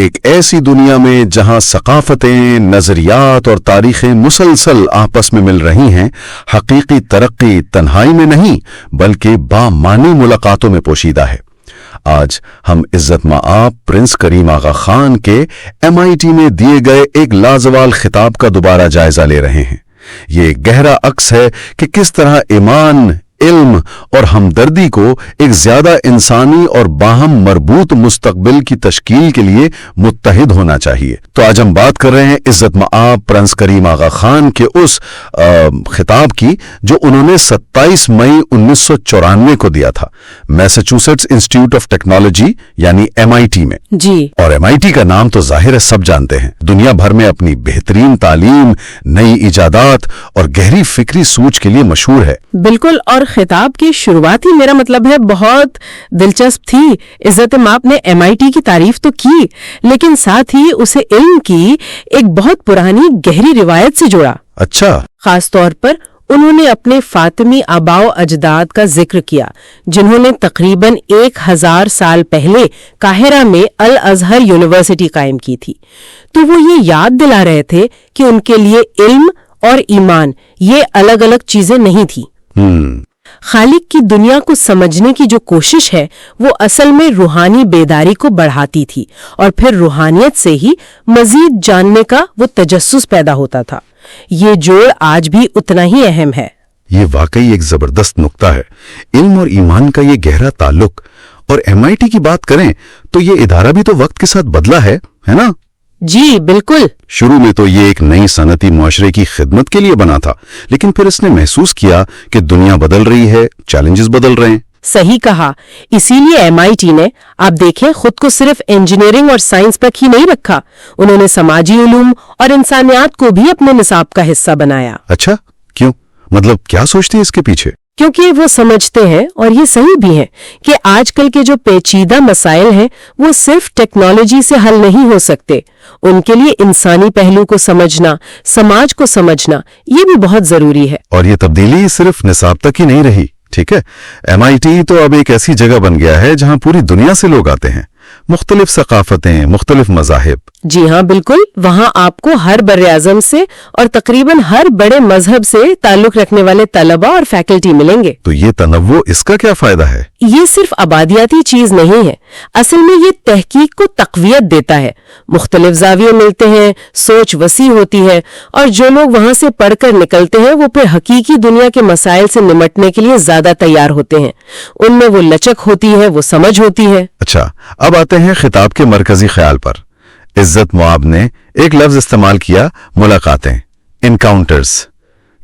ایک ایسی دنیا میں جہاں ثقافتیں، نظریات اور تاریخیں مسلسل آپس میں مل رہی ہیں، حقیقی ترقی تنہائی میں نہیں بلکہ بامعنی ملاقاتوں میں پوشیدہ ہے۔ آج ہم عزت مآب پرنس کریم آغا خان کے MIT میں دیے گئے ایک لازوال خطاب کا دوبارہ جائزہ لے رہے ہیں۔ یہ ایک گہرا عکس ہے کہ کس طرح ایمان، علم اور ہمدردی کو ایک زیادہ انسانی اور باہم مربوط مستقبل کی تشکیل کے لیے متحد ہونا چاہیے۔ تو آج ہم بات کر رہے ہیں عزت مآب پرنس کریم آغا خان کے اس خطاب کی جو انہوں نے 27 مئی 1994 کو دیا تھا میساچوسیٹس انسٹیٹیوٹ آف ٹیکنالوجی یعنی MIT میں۔ جی، اور MIT کا نام تو ظاہر ہے سب جانتے ہیں، دنیا بھر میں اپنی بہترین تعلیم، نئی ایجادات اور گہری فکری سوچ کے لیے مشہور ہے۔ بالکل، اور خطاب کی شروعات ہی میرا مطلب ہے بہت دلچسپ تھی۔ عزت مآب نے MIT کی تعریف تو کی لیکن ساتھ ہی اسے علم کی ایک بہت پرانی گہری روایت سے جوڑا۔ اچھا، خاص طور پر انہوں نے اپنے فاطمی آباء و اجداد کا ذکر کیا جنہوں نے تقریباً 1000 سال پہلے قاہرہ میں الازہر یونیورسٹی قائم کی تھی۔ تو وہ یہ یاد دلا رہے تھے کہ ان کے لیے علم اور ایمان یہ الگ الگ چیزیں نہیں تھیں۔ خالق کی دنیا کو سمجھنے کی جو کوشش ہے وہ اصل میں روحانی بیداری کو بڑھاتی تھی، اور پھر روحانیت سے ہی مزید جاننے کا وہ تجسس پیدا ہوتا تھا۔ یہ جوڑ آج بھی اتنا ہی اہم ہے۔ یہ واقعی ایک زبردست نقطہ ہے، علم اور ایمان کا یہ گہرا تعلق۔ اور MIT کی بات کریں تو یہ ادارہ بھی تو وقت کے ساتھ بدلا ہے نا؟ جی بالکل۔ شروع میں تو یہ ایک نئی صنعتی معاشرے کی خدمت کے لیے بنا تھا، لیکن پھر اس نے محسوس کیا کہ دنیا بدل رہی ہے، چیلنجز بدل رہے ہیں۔ صحیح کہا، اسی لیے MIT نے آپ دیکھیں خود کو صرف انجینئرنگ اور سائنس تک ہی نہیں رکھا، انہوں نے سماجی علوم اور انسانیات کو بھی اپنے نصاب کا حصہ بنایا۔ اچھا، کیوں؟ مطلب کیا سوچتے ہیں اس کے پیچھے؟ کیونکہ وہ سمجھتے ہیں، اور یہ صحیح بھی ہے، کہ آج کل کے جو پیچیدہ مسائل ہیں وہ صرف ٹیکنالوجی سے حل نہیں ہو سکتے۔ ان کے لیے انسانی پہلو کو سمجھنا، سماج کو سمجھنا یہ بھی بہت ضروری ہے۔ اور یہ تبدیلی صرف نصاب تک ہی نہیں رہی، ٹھیک ہے؟ MIT تو اب ایک ایسی جگہ بن گیا ہے جہاں پوری دنیا سے لوگ آتے ہیں، مختلف ثقافتیں، مختلف مذاہب۔ جی ہاں بالکل، وہاں آپ کو ہر بر اعظم سے اور تقریباً ہر بڑے مذہب سے تعلق رکھنے والے طلباء اور فیکلٹی ملیں گے۔ تو یہ تنوع اس کا کیا فائدہ ہے؟ یہ صرف آبادیاتی چیز نہیں ہے، اصل میں یہ تحقیق کو تقویت دیتا ہے۔ مختلف زاویے ملتے ہیں، سوچ وسیع ہوتی ہے، اور جو لوگ وہاں سے پڑھ کر نکلتے ہیں وہ پھر حقیقی دنیا کے مسائل سے نمٹنے کے لیے زیادہ تیار ہوتے ہیں۔ ان میں وہ لچک ہوتی ہے، وہ سمجھ ہوتی ہے۔ اچھا، اب آتے ہیں خطاب کے مرکزی خیال پر۔ عزت مآب نے ایک لفظ استعمال کیا، ملاقاتیں، انکاؤنٹرز۔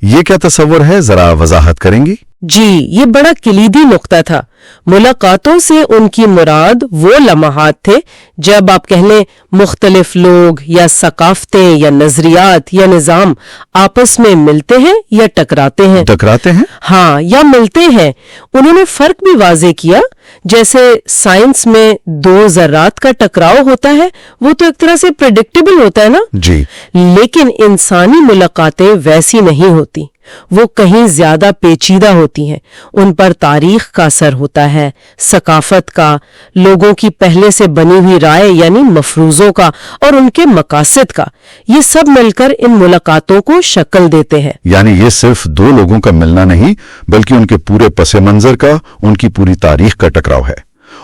یہ کیا تصور ہے، ذرا وضاحت کریں گی؟ جی، یہ بڑا کلیدی نقطہ تھا۔ ملاقاتوں سے ان کی مراد وہ لمحات تھے جب آپ کہہ لیں مختلف لوگ یا ثقافتیں یا نظریات یا نظام آپس میں ملتے ہیں یا ٹکراتے ہیں۔ ہاں، یا ملتے ہیں۔ انہوں نے فرق بھی واضح کیا، جیسے سائنس میں دو ذرات کا ٹکراؤ ہوتا ہے وہ تو ایک طرح سے پریڈکٹیبل ہوتا ہے نا جی، لیکن انسانی ملاقاتیں ویسی نہیں ہوتی، وہ کہیں زیادہ پیچیدہ ہوتی ہیں۔ ان پر تاریخ کا اثر ہوتا ہے، ثقافت کا، لوگوں کی پہلے سے بنی ہوئی رائے یعنی مفروضوں کا، اور ان کے مقاصد کا۔ یہ سب مل کر ان ملاقاتوں کو شکل دیتے ہیں۔ یعنی یہ صرف دو لوگوں کا ملنا نہیں بلکہ ان کے پورے پس منظر کا، ان کی پوری تاریخ کا ٹکراؤ ہے۔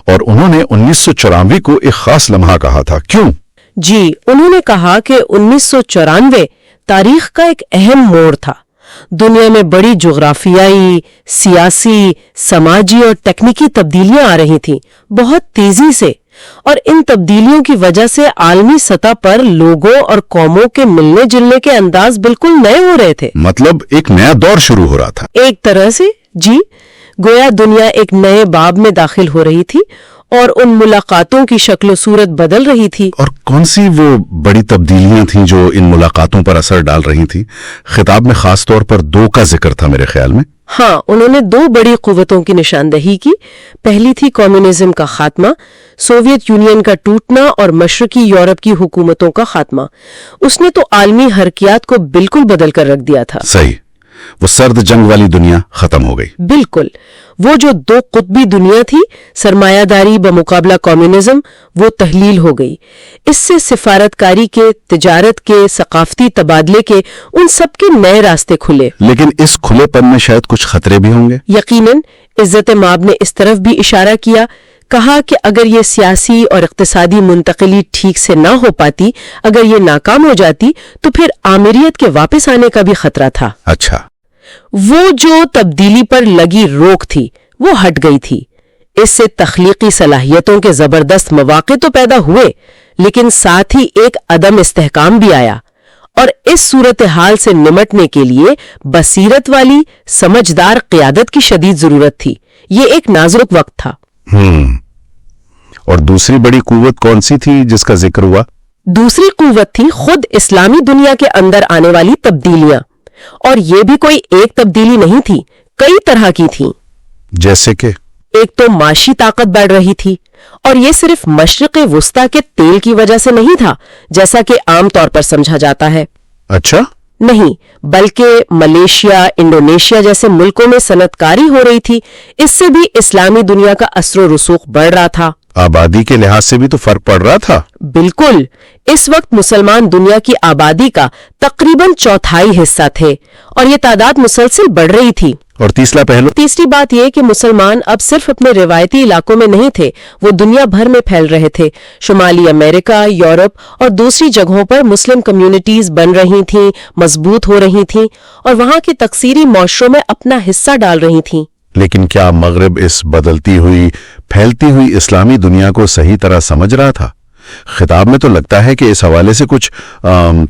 اور انہوں نے 1994 کو ایک خاص لمحہ کہا تھا، کیوں؟ جی، انہوں نے کہا کہ 1994 تاریخ کا ایک اہم موڑ تھا۔ دنیا میں بڑی جغرافیائی، سیاسی، سماجی اور تکنیکی تبدیلیاں آ رہی تھیں بہت تیزی سے، اور ان تبدیلیوں کی وجہ سے عالمی سطح پر لوگوں اور قوموں کے ملنے جلنے کے انداز بالکل نئے ہو رہے تھے۔ مطلب ایک نیا دور شروع ہو رہا تھا ایک طرح سے، جی، گویا دنیا ایک نئے باب میں داخل ہو رہی تھی اور ان ملاقاتوں کی شکل و صورت بدل رہی تھی۔ اور کون سی وہ بڑی تبدیلیاں تھیں جو ان ملاقاتوں پر اثر ڈال رہی تھیں؟ خطاب میں خاص طور پر 2 کا ذکر تھا میرے خیال میں۔ ہاں، انہوں نے 2 بڑی قوتوں کی نشاندہی کی۔ پہلی تھی کمیونزم کا خاتمہ، سوویت یونین کا ٹوٹنا اور مشرقی یورپ کی حکومتوں کا خاتمہ۔ اس نے تو عالمی حرکیات کو بالکل بدل کر رکھ دیا تھا۔ صحیح، وہ سرد جنگ والی دنیا ختم ہو گئی. بالکل. وہ جو دو قطبی دنیا تھی، سرمایہ داری بمقابلہ کمیونزم، وہ تحلیل ہو گئی. اس سے سفارتکاری کے، تجارت کے، ثقافتی تبادلے کے، ان سب کے نئے راستے کھلے. لیکن اس کھلے پن میں شاید کچھ خطرے بھی ہوں گے. یقیناً. عزت مآب نے اس طرف بھی اشارہ کیا. کہا کہ اگر یہ سیاسی اور اقتصادی منتقلی ٹھیک سے نہ ہو پاتی، اگر یہ ناکام ہو جاتی، تو پھر آمیریت کے واپس آنے کا بھی خطرہ تھا. اچھا. وہ جو تبدیلی پر لگی روک تھی وہ ہٹ گئی تھی. اس سے تخلیقی صلاحیتوں کے زبردست مواقع تو پیدا ہوئے، لیکن ساتھ ہی ایک عدم استحکام بھی آیا. اور اس صورتحال سے نمٹنے کے لیے بصیرت والی، سمجھدار قیادت کی شدید ضرورت تھی. یہ ایک نازک وقت تھا. اور دوسری بڑی قوت کون سی تھی جس کا ذکر ہوا؟ دوسری قوت تھی خود اسلامی دنیا کے اندر آنے والی تبدیلیاں. اور یہ بھی کوئی ایک تبدیلی نہیں تھی، کئی طرح کی تھیں. جیسے کہ ایک تو معاشی طاقت بڑھ رہی تھی، اور یہ صرف مشرق وسطی کے تیل کی وجہ سے نہیں تھا جیسا کہ عام طور پر سمجھا جاتا ہے. اچھا. نہیں، بلکہ ملیشیا، انڈونیشیا جیسے ملکوں میں صنعت کاری ہو رہی تھی. اس سے بھی اسلامی دنیا کا اثر و رسوخ بڑھ رہا تھا. آبادی کے لحاظ سے بھی تو فرق پڑ رہا تھا. بالکل. اس وقت مسلمان دنیا کی آبادی کا تقریباً چوتھائی حصہ تھے، اور یہ تعداد مسلسل بڑھ رہی تھی. اور تیسری بات یہ کہ مسلمان اب صرف اپنے روایتی علاقوں میں نہیں تھے، وہ دنیا بھر میں پھیل رہے تھے. شمالی امریکہ، یورپ اور دوسری جگہوں پر مسلم کمیونٹیز بن رہی تھیں، مضبوط ہو رہی تھیں، اور وہاں کے تکثیری معاشروں میں اپنا حصہ ڈال رہی تھیں. لیکن کیا مغرب اس بدلتی ہوئی، پھیلتی ہوئی اسلامی دنیا کو صحیح طرح سمجھ رہا تھا؟ خطاب میں تو لگتا ہے کہ اس حوالے سے کچھ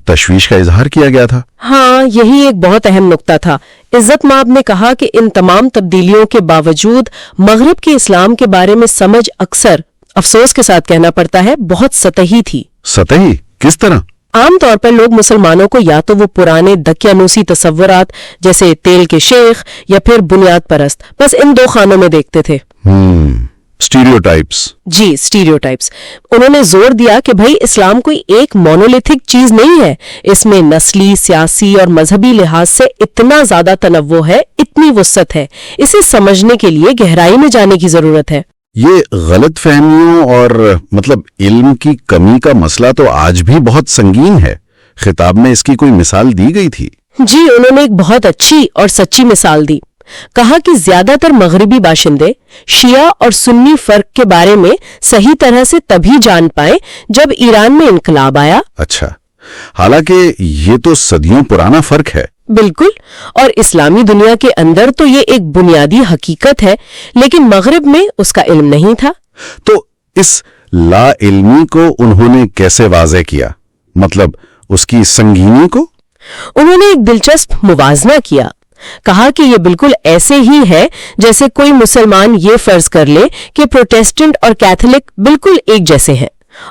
تشویش کا اظہار کیا گیا تھا. ہاں، یہی ایک بہت اہم نقطہ تھا. عزت مآب نے کہا کہ ان تمام تبدیلیوں کے باوجود مغرب کے اسلام کے بارے میں سمجھ اکثر، افسوس کے ساتھ کہنا پڑتا ہے، بہت سطحی تھی. سطحی؟ کس طرح؟ عام طور پر لوگ مسلمانوں کو یا تو وہ پرانے دقیانوسی تصورات جیسے تیل کے شیخ یا پھر بنیاد پرست، بس ان دو خانوں میں دیکھتے تھے. اسٹیریوٹائپس. جی، اسٹیریوٹائپس. انہوں نے زور دیا کہ بھئی اسلام کوئی ایک مونولیتھک چیز نہیں ہے. اس میں نسلی، سیاسی اور مذہبی لحاظ سے اتنا زیادہ تنوع ہے، اتنی وسعت ہے. اسے سمجھنے کے لیے گہرائی میں جانے کی ضرورت ہے. یہ غلط فہمیوں اور علم کی کمی کا مسئلہ تو آج بھی بہت سنگین ہے. خطاب میں اس کی کوئی مثال دی گئی تھی؟ جی، انہوں نے ایک بہت اچھی اور سچی مثال دی. کہا کہ زیادہ تر مغربی باشندے شیعہ اور سنی فرق کے بارے میں صحیح طرح سے تبھی جان پائے جب ایران میں انقلاب آیا. اچھا. حالانکہ یہ تو صدیوں پرانا فرق ہے. بالکل. اور اسلامی دنیا کے اندر تو یہ ایک بنیادی حقیقت ہے، لیکن مغرب میں اس کا علم نہیں تھا. تو اس لا علمی کو انہوں نے کیسے واضح کیا؟ اس کی سنگینی کو؟ انہوں نے ایک دلچسپ موازنہ کیا. کہا کہ یہ بالکل ایسے ہی ہے جیسے کوئی مسلمان یہ فرض کر لے کہ پروٹیسٹنٹ اور کیتھولک بالکل ایک جیسے ہیں،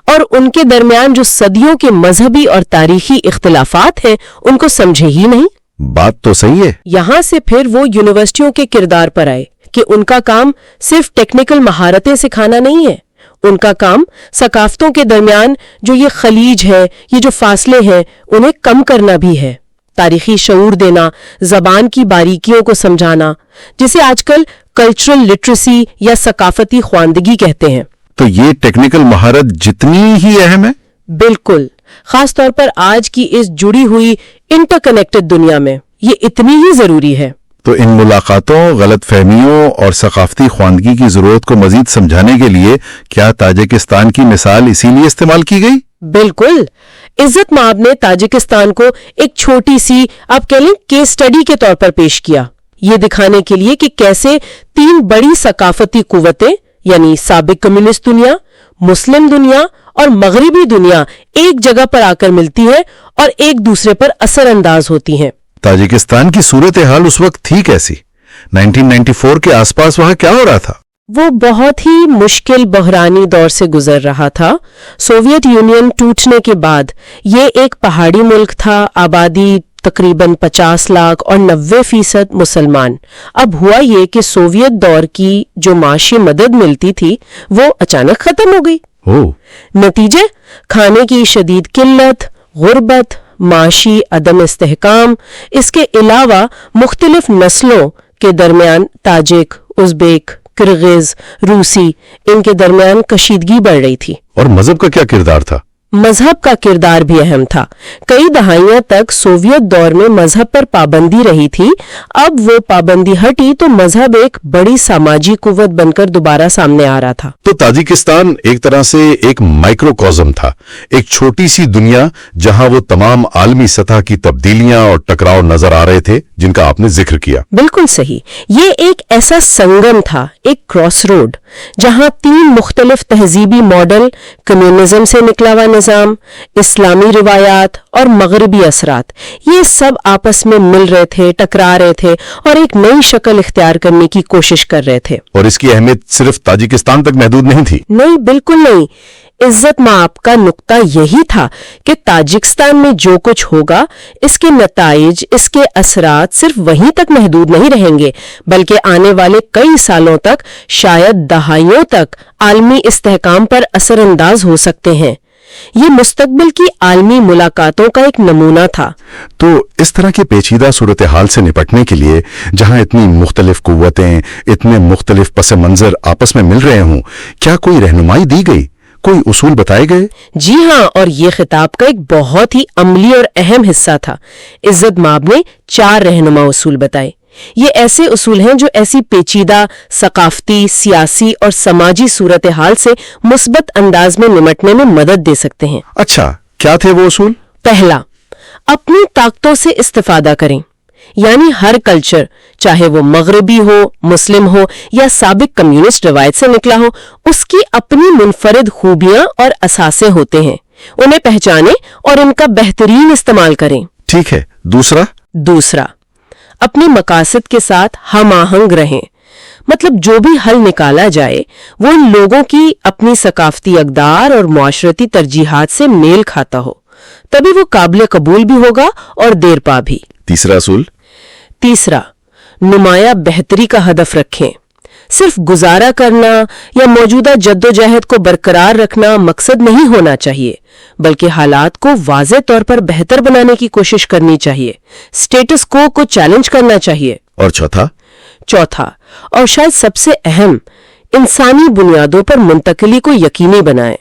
اور ان کے درمیان جو صدیوں کے مذہبی اور تاریخی اختلافات ہیں ان کو سمجھے ہی نہیں. بات تو صحیح ہے. یہاں سے پھر وہ یونیورسٹیوں کے کردار پر آئے کہ ان کا کام صرف ٹیکنیکل مہارتیں سکھانا نہیں ہے. ان کا کام ثقافتوں کے درمیان جو یہ خلیج ہے، یہ جو فاصلے ہیں، انہیں کم کرنا بھی ہے. تاریخی شعور دینا، زبان کی باریکیوں کو سمجھانا، جسے آج کل کلچرل لٹریسی یا ثقافتی خواندگی کہتے ہیں. تو یہ ٹیکنیکل مہارت جتنی ہی اہم ہے؟ بالکل. خاص طور پر آج کی اس جڑی ہوئی انٹر کنیکٹڈ دنیا میں یہ اتنی ہی ضروری ہے. تو ان ملاقاتوں، غلط فہمیوں اور ثقافتی خواندگی کی ضرورت کو مزید سمجھانے کے لیے کیا تاجکستان کی مثال اسی لیے استعمال کی گئی؟ بالکل. عزت مآب نے تاجکستان کو ایک چھوٹی سی، آپ کہہ لیں، کیس سٹڈی کے طور پر پیش کیا، یہ دکھانے کے لیے کہ کیسے تین بڑی ثقافتی قوتیں یعنی سابق کمیونسٹ دنیا، مسلم دنیا اور مغربی دنیا ایک جگہ پر آ کر ملتی ہیں اور ایک دوسرے پر اثر انداز ہوتی ہیں. تاجکستان کی صورتحال اس وقت تھی کیسی؟ 1994 کے آس پاس وہاں کیا ہو رہا تھا؟ وہ بہت ہی مشکل بحرانی دور سے گزر رہا تھا. سوویت یونین ٹوٹنے کے بعد یہ ایک پہاڑی ملک تھا، آبادی تقریباً 50 لاکھ اور 90% مسلمان. اب ہوا یہ کہ سوویت دور کی جو معاشی مدد ملتی تھی وہ اچانک ختم ہو گئی. نتیجے کھانے کی شدید قلت، غربت، معاشی عدم استحکام، اس کے علاوہ مختلف نسلوں کے درمیان تاجک، ازبیک، کرغز، روسی، ان کے درمیان کشیدگی بڑھ رہی تھی۔ اور مذہب کا کیا کردار تھا؟ مذہب کا کردار بھی اہم تھا۔ کئی دہائیاں تک سوویت دور میں مذہب پر پابندی رہی تھی، اب وہ پابندی ہٹی تو مذہب ایک بڑی سماجی قوت بن کر دوبارہ سامنے آ رہا تھا۔ تو تاجکستان ایک طرح سے ایک مائکروکازم تھا، ایک چھوٹی سی دنیا جہاں وہ تمام عالمی سطح کی تبدیلیاں اور ٹکراؤ نظر آ رہے تھے جن کا آپ نے ذکر کیا۔ بالکل صحیح، یہ ایک ایسا سنگم تھا، ایک کراس روڈ، جہاں تین مختلف تہذیبی ماڈل، کمیونزم سے نکلا ہوا نظام، اسلامی روایات اور مغربی اثرات، یہ سب آپس میں مل رہے تھے، ٹکرا رہے تھے اور ایک نئی شکل اختیار کرنے کی کوشش کر رہے تھے۔ اور اس کی اہمیت صرف تاجکستان تک محدود نہیں تھی۔ نہیں، بالکل نہیں۔ عزت مآب کا نقطہ یہی تھا کہ تاجکستان میں جو کچھ ہوگا، اس کے نتائج، اس کے اثرات صرف وہیں تک محدود نہیں رہیں گے، بلکہ آنے والے کئی سالوں تک، شاید دہائیوں تک، عالمی استحکام پر اثر انداز ہو سکتے ہیں۔ یہ مستقبل کی عالمی ملاقاتوں کا ایک نمونہ تھا۔ تو اس طرح کی پیچیدہ صورتحال سے نپٹنے کے لیے، جہاں اتنی مختلف قوتیں، اتنے مختلف پس منظر آپس میں مل رہے ہوں، کیا کوئی رہنمائی دی گئی، کوئی اصول بتائے گئے؟ جی ہاں، اور یہ خطاب کا ایک بہت ہی عملی اور اہم حصہ تھا۔ عزت مآب نے 4 رہنما اصول بتائے۔ یہ ایسے اصول ہیں جو ایسی پیچیدہ ثقافتی، سیاسی اور سماجی صورتحال سے مثبت انداز میں نمٹنے میں مدد دے سکتے ہیں۔ اچھا، کیا تھے وہ اصول؟ پہلا، اپنی طاقتوں سے استفادہ کریں، یعنی ہر کلچر، چاہے وہ مغربی ہو، مسلم ہو یا سابق کمیونسٹ روایت سے نکلا ہو، اس کی اپنی منفرد خوبیاں اور اثاثے ہوتے ہیں، انہیں پہچانیں اور ان کا بہترین استعمال کریں۔ ٹھیک ہے۔ دوسرا، اپنے مقاصد کے ساتھ ہم آہنگ رہیں، مطلب جو بھی حل نکالا جائے وہ ان لوگوں کی اپنی ثقافتی اقدار اور معاشرتی ترجیحات سے میل کھاتا ہو، تبھی وہ قابل قبول بھی ہوگا اور دیر پا بھی۔ تیسرا اصول؟ تیسرا، نمایاں بہتری کا ہدف رکھیں۔ صرف گزارا کرنا یا موجودہ جدوجہد کو برقرار رکھنا مقصد نہیں ہونا چاہیے، بلکہ حالات کو واضح طور پر بہتر بنانے کی کوشش کرنی چاہیے، سٹیٹس کو چیلنج کرنا چاہیے۔ اور چوتھا اور شاید سب سے اہم، انسانی بنیادوں پر منتقلی کو یقینی بنائیں۔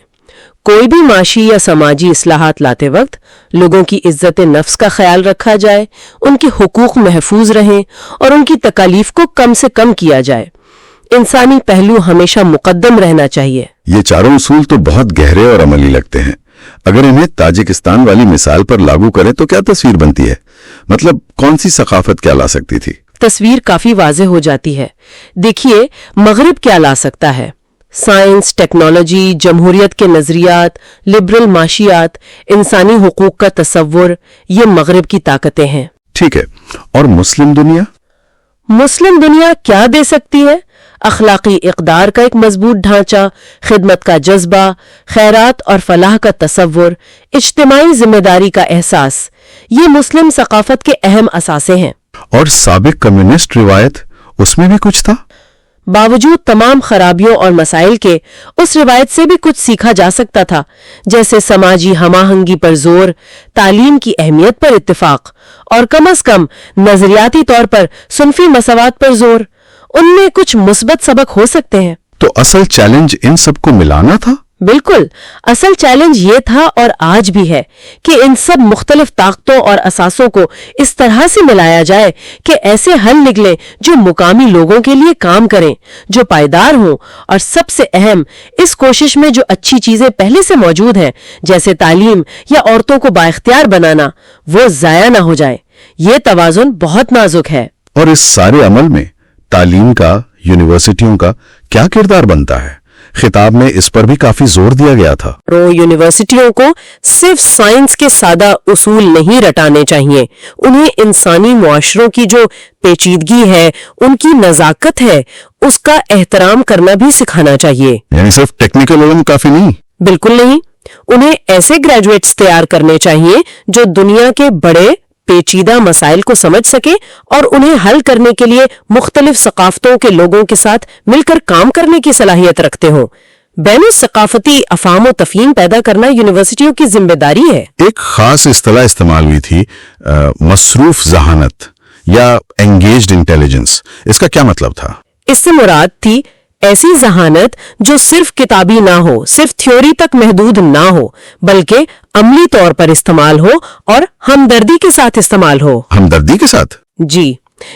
کوئی بھی معاشی یا سماجی اصلاحات لاتے وقت لوگوں کی عزت نفس کا خیال رکھا جائے، ان کے حقوق محفوظ رہیں اور ان کی تکالیف کو کم سے کم کیا جائے۔ انسانی پہلو ہمیشہ مقدم رہنا چاہیے۔ یہ چاروں اصول تو بہت گہرے اور عملی لگتے ہیں۔ اگر انہیں تاجکستان والی مثال پر لاگو کریں تو کیا تصویر بنتی ہے؟ مطلب کون سی ثقافت کیا لا سکتی تھی؟ تصویر کافی واضح ہو جاتی ہے۔ دیکھیے، مغرب کیا لا سکتا ہے؟ سائنس، ٹیکنالوجی، جمہوریت کے نظریات، لبرل معاشیات، انسانی حقوق کا تصور، یہ مغرب کی طاقتیں ہیں۔ ٹھیک ہے۔ اور مسلم دنیا؟ مسلم دنیا کیا دے سکتی ہے؟ اخلاقی اقدار کا ایک مضبوط ڈھانچہ، خدمت کا جذبہ، خیرات اور فلاح کا تصور، اجتماعی ذمہ داری کا احساس، یہ مسلم ثقافت کے اہم اثاثے ہیں۔ اور سابق کمیونسٹ روایت، اس میں بھی کچھ تھا؟ باوجود تمام خرابیوں اور مسائل کے، اس روایت سے بھی کچھ سیکھا جا سکتا تھا، جیسے سماجی ہم آہنگی پر زور، تعلیم کی اہمیت پر اتفاق، اور کم از کم نظریاتی طور پر صنفی مساوات پر زور۔ ان میں کچھ مثبت سبق ہو سکتے ہیں۔ تو اصل چیلنج ان سب کو ملانا تھا؟ بالکل، اصل چیلنج یہ تھا اور آج بھی ہے کہ ان سب مختلف طاقتوں اور اثاثوں کو اس طرح سے ملایا جائے کہ ایسے حل نکلیں جو مقامی لوگوں کے لیے کام کریں، جو پائیدار ہوں، اور سب سے اہم، اس کوشش میں جو اچھی چیزیں پہلے سے موجود ہیں، جیسے تعلیم یا عورتوں کو بااختیار بنانا، وہ ضائع نہ ہو جائے۔ یہ توازن بہت نازک ہے۔ اور اس سارے عمل میں تعلیم کا، یونیورسٹیوں کا کیا کردار بنتا ہے؟ خطاب میں اس پر بھی کافی زور دیا گیا تھا۔ یونیورسٹیوں کو صرف سائنس کے سادہ اصول نہیں رٹانے چاہیے، انہیں انسانی معاشروں کی جو پیچیدگی ہے، ان کی نزاکت ہے، اس کا احترام کرنا بھی سکھانا چاہیے۔ یعنی صرف ٹیکنیکل علم کافی نہیں؟ بالکل نہیں، انہیں ایسے گریجویٹس تیار کرنے چاہیے جو دنیا کے بڑے پیچیدہ مسائل کو سمجھ سکے اور انہیں حل کرنے کے لیے مختلف ثقافتوں کے لوگوں کے ساتھ مل کر کام کرنے کی صلاحیت رکھتے ہوں۔ بین الثقافتی افہام و تفہیم پیدا کرنا یونیورسٹیوں کی ذمہ داری ہے۔ ایک خاص اصطلاح استعمال ہوئی تھی، مصروف ذہانت یا انگیجڈ انٹیلیجنس، اس کا کیا مطلب تھا؟ اس سے مراد تھی ایسی ذہانت جو صرف کتابی نہ ہو، صرف تھیوری تک محدود نہ ہو، بلکہ عملی طور پر استعمال ہو اور ہمدردی کے ساتھ استعمال ہو۔ ہمدردی کے ساتھ؟ جی،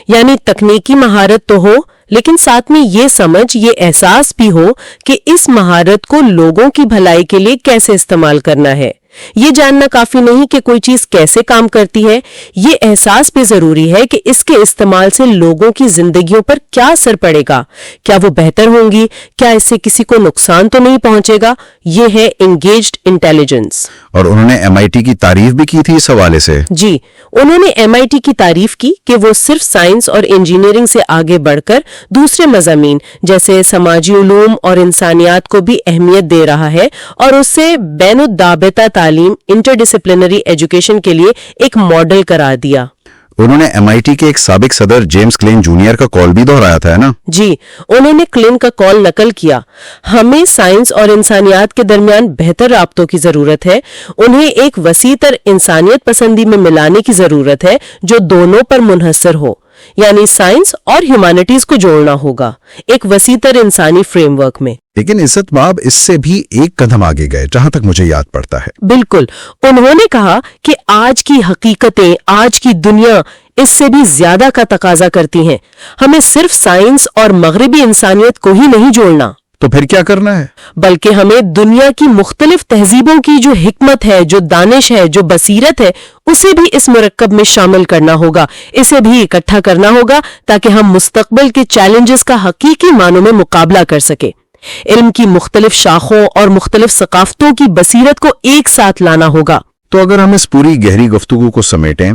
یعنی تکنیکی مہارت تو ہو، لیکن ساتھ میں یہ سمجھ، یہ احساس بھی ہو کہ اس مہارت کو لوگوں کی بھلائی کے لیے کیسے استعمال کرنا ہے۔ یہ جاننا کافی نہیں کہ کوئی چیز کیسے کام کرتی ہے، یہ احساس بھی ضروری ہے کہ اس کے استعمال سے لوگوں کی زندگیوں پر کیا اثر پڑے گا، کیا وہ بہتر ہوں گی، کیا اس سے کسی کو نقصان تو نہیں پہنچے گا۔ یہ ہے انگیجڈ انٹیلیجنس۔ اور انہوں نے MIT کی تعریف بھی کی تھی اس حوالے سے۔ جی، انہوں نے MIT کی تعریف کی کہ وہ صرف سائنس اور انجینئرنگ سے آگے بڑھ کر دوسرے مضامین جیسے سماجی علوم اور انسانیات کو بھی اہمیت دے رہا ہے، اور اس سے بین الضابطہ تعلیم انٹر ڈسپلنری ایجوکیشن کے لیے ایک ماڈل قرار دیا۔ انہوں نے MIT کے ایک سابق صدر جیمز کلین جونیئر کا قول بھی دہرایا تھا، ہے نا؟ جی، انہوں نے کلین کا قول نقل کیا، ہمیں سائنس اور انسانیات کے درمیان بہتر رابطوں کی ضرورت ہے، انہیں ایک وسیع تر انسانیت پسندی میں ملانے کی ضرورت ہے جو دونوں پر منحصر ہو، یعنی سائنس اور ہیومینٹیز کو جوڑنا ہوگا ایک وسیع تر انسانی فریم ورک میں۔ لیکن عزت مآب اس سے بھی ایک قدم آگے گئے، جہاں تک مجھے یاد پڑتا ہے۔ بالکل، انہوں نے کہا کہ آج کی حقیقتیں، آج کی دنیا اس سے بھی زیادہ کا تقاضا کرتی ہیں، ہمیں صرف سائنس اور مغربی انسانیت کو ہی نہیں جوڑنا، تو پھر کیا کرنا ہے؟ بلکہ ہمیں دنیا کی مختلف تہذیبوں کی جو حکمت ہے، جو دانش ہے، جو بصیرت ہے، اسے بھی اس مرکب میں شامل کرنا ہوگا، اسے بھی اکٹھا کرنا ہوگا تاکہ ہم مستقبل کے چیلنجز کا حقیقی معنوں میں مقابلہ کر سکیں۔ علم کی مختلف شاخوں اور مختلف ثقافتوں کی بصیرت کو ایک ساتھ لانا ہوگا۔ تو اگر ہم اس پوری گہری گفتگو کو سمیٹیں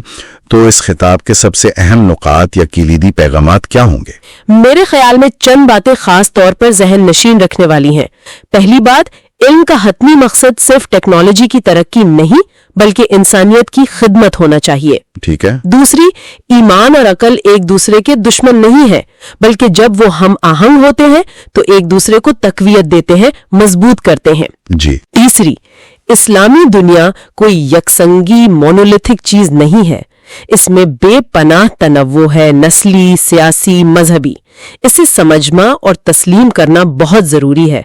تو اس خطاب کے سب سے اہم نکات یا کلیدی پیغامات کیا ہوں گے؟ میرے خیال میں چند باتیں خاص طور پر ذہن نشین رکھنے والی ہیں۔ پہلی بات، علم کا حتمی مقصد صرف ٹیکنالوجی کی ترقی نہیں بلکہ انسانیت کی خدمت ہونا چاہیے۔ ٹھیک ہے۔ دوسری، ایمان اور عقل ایک دوسرے کے دشمن نہیں ہے، بلکہ جب وہ ہم آہنگ ہوتے ہیں تو ایک دوسرے کو تقویت دیتے ہیں، مضبوط کرتے ہیں۔ جی۔ تیسری، اسلامی دنیا کوئی یکسنگی مونولیتھک چیز نہیں ہے، اس میں بے پناہ تنوع ہے، نسلی، سیاسی، مذہبی، اسے سمجھنا اور تسلیم کرنا بہت ضروری ہے۔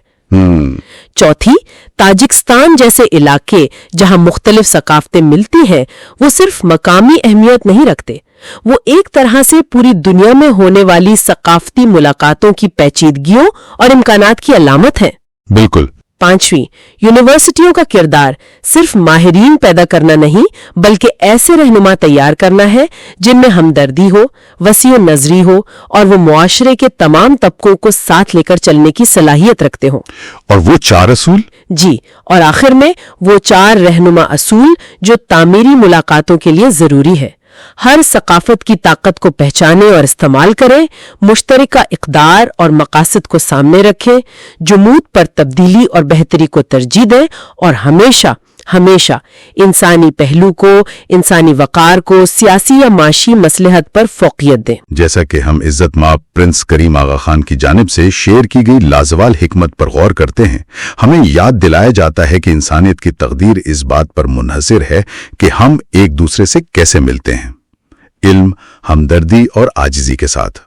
چوتھی، تاجکستان جیسے علاقے جہاں مختلف ثقافتیں ملتی ہیں وہ صرف مقامی اہمیت نہیں رکھتے، وہ ایک طرح سے پوری دنیا میں ہونے والی ثقافتی ملاقاتوں کی پیچیدگیوں اور امکانات کی علامت ہیں۔ بالکل۔ پانچویں، یونیورسٹیوں کا کردار صرف ماہرین پیدا کرنا نہیں بلکہ ایسے رہنما تیار کرنا ہے جن میں ہمدردی ہو، وسیع نظری ہو اور وہ معاشرے کے تمام طبقوں کو ساتھ لے کر چلنے کی صلاحیت رکھتے ہوں۔ اور وہ 4 اصول؟ جی، اور آخر میں وہ 4 رہنما اصول جو تعمیری ملاقاتوں کے لیے ضروری ہے۔ ہر ثقافت کی طاقت کو پہچانیں اور استعمال کریں، مشترکہ اقدار اور مقاصد کو سامنے رکھیں، جمود پر تبدیلی اور بہتری کو ترجیح دیں، اور ہمیشہ انسانی پہلو کو، انسانی وقار کو سیاسی یا معاشی مصلحت پر فوقیت دیں۔ جیسا کہ ہم عزت مآب پرنس کریم آغا خان کی جانب سے شیئر کی گئی لازوال حکمت پر غور کرتے ہیں، ہمیں یاد دلایا جاتا ہے کہ انسانیت کی تقدیر اس بات پر منحصر ہے کہ ہم ایک دوسرے سے کیسے ملتے ہیں، علم، ہمدردی اور عاجزی کے ساتھ۔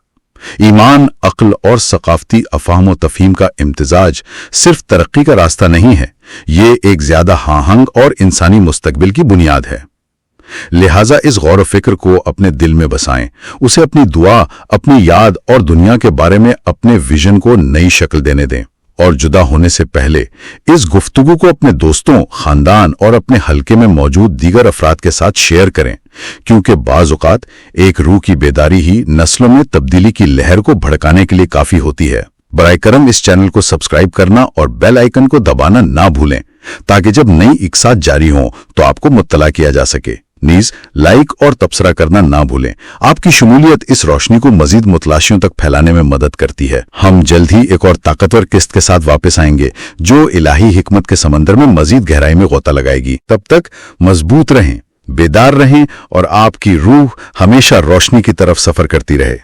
ایمان، عقل اور ثقافتی افہام و تفہیم کا امتزاج صرف ترقی کا راستہ نہیں ہے، یہ ایک زیادہ ہاہنگ اور انسانی مستقبل کی بنیاد ہے۔ لہٰذا اس غور و فکر کو اپنے دل میں بسائیں، اسے اپنی دعا، اپنی یاد اور دنیا کے بارے میں اپنے ویژن کو نئی شکل دینے دیں، اور جدا ہونے سے پہلے اس گفتگو کو اپنے دوستوں، خاندان اور اپنے حلقے میں موجود دیگر افراد کے ساتھ شیئر کریں، کیونکہ بعض اوقات ایک روح کی بیداری ہی نسلوں میں تبدیلی کی لہر کو بھڑکانے کے لیے کافی ہوتی ہے۔ برائے کرم اس چینل کو سبسکرائب کرنا اور بیل آئیکن کو دبانا نہ بھولیں تاکہ جب نئی اقساط جاری ہوں تو آپ کو مطلع کیا جا سکے۔ نیز لائک اور تبصرہ کرنا نہ بھولیں، آپ کی شمولیت اس روشنی کو مزید متلاشیوں تک پھیلانے میں مدد کرتی ہے۔ ہم جلد ہی ایک اور طاقتور قسط کے ساتھ واپس آئیں گے جو الہی حکمت کے سمندر میں مزید گہرائی میں غوطہ لگائے گی۔ تب تک مضبوط رہیں، بیدار رہیں اور آپ کی روح ہمیشہ روشنی کی طرف سفر کرتی رہے۔